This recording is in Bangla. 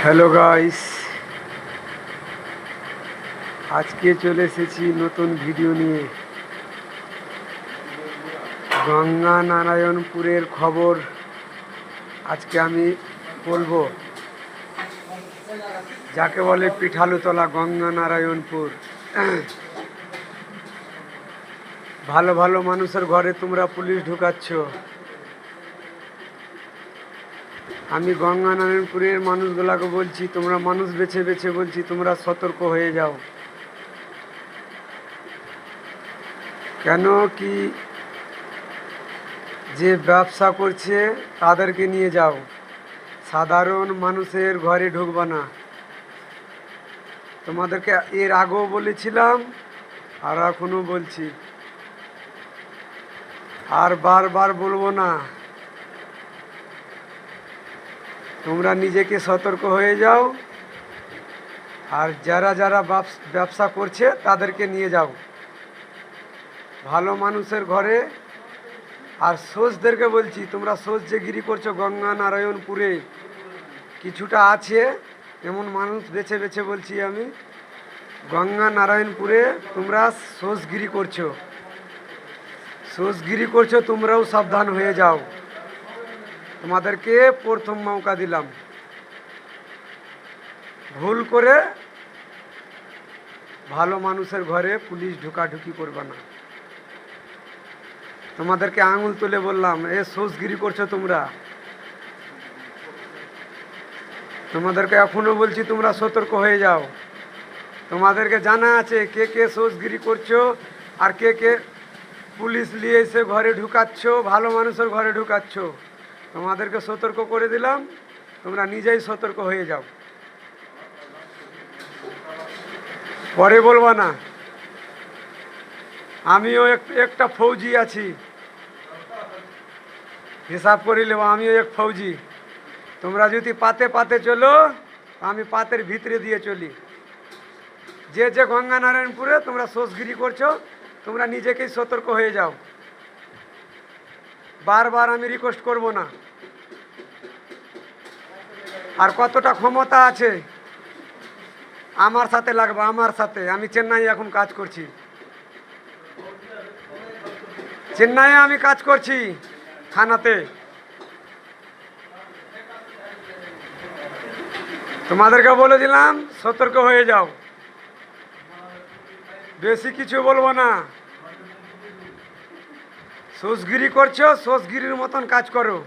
হ্যালো গাইস, আজকে চলে এসেছি নতুন ভিডিও নিয়ে। গঙ্গা নারায়ণপুরের খবর আজকে আমি বলবো, যাকে বলে পিঠালুতলা গঙ্গা নারায়ণপুর। ভালো ভালো মানুষের ঘরে তোমরা পুলিশ ঢুকাচ্ছ। আমি গঙ্গা নারায়ণপুরের মানুষগুলাকে বলছি, তোমরা মানুষ বেছে বেছে বলছি, তোমরা সতর্ক হয়ে যাও। কেন কি যে ব্যবসা করছে তাদেরকে নিয়ে যাও, সাধারণ মানুষের ঘরে ঢুকবা না। তোমাদেরকে এর আগেও বলেছিলাম আর এখনও বলছি, আর বারবার বলবো না। তোমরা নিজেকে সতর্ক হয়ে যাও, আর যারা যারা ব্যবসা করছে তাদেরকে নিয়ে যাও ভালো মানুষের ঘরে। আর সোজদেরকে বলছি, তোমরা সোজ যে গিরি করছো গঙ্গা নারায়ণপুরে, কিছুটা আছে এমন মানুষ বেছে বেছে বলছি আমি, গঙ্গা নারায়ণপুরে তোমরা সোজগিরি করছো, সোজগিরি করছো, তোমরাও সাবধান হয়ে যাও। তোমাদেরকে প্রথম মৌকা দিলাম, ভুল করে ভালো মানুষের ঘরে পুলিশ ঢুকাঢুকি করবে না। তোমাদেরকে আঙুল তুলে বললাম, সোজগিরি করছো তোমরা। তোমাদেরকে এখনো বলছি, তোমরা সতর্ক হয়ে যাও। তোমাদেরকে জানা আছে কে কে সোজগিরি করছো, আর কে কে পুলিশ নিয়ে এসে ঘরে ঢুকাচ্ছ, ভালো মানুষের ঘরে ঢুকাচ্ছ। তোমাদেরকে সতর্ক করে দিলাম, তোমরা নিজেই সতর্ক হয়ে যাও। পরে বলবা না। আমিও একটা ফৌজি আছি, হিসাব করে নেব, আমিও এক ফৌজি। তোমরা যদি পাতে পাতে চলো, আমি পাতের ভিতরে দিয়ে চলি। যে যে গঙ্গা নারায়ণপুরে তোমরা সোজগিরি করছো, তোমরা নিজেকেই সতর্ক হয়ে যাও। বারবার আমি রিকোয়েস্ট করব না। আর কতটা ক্ষমতা আছে আমার সাথে লাগবে, আমার সাথে। আমি চেন্নাই এখন কাজ করছি, চেন্নাইয়ে আমি কাজ করছি থানাতে। তোমাদেরকে বলে দিলাম, সতর্ক হয়ে যাও। বেশি কিছু বলবো না। সোজগিরি করছো, সোজগিরির মতন কাজ করো।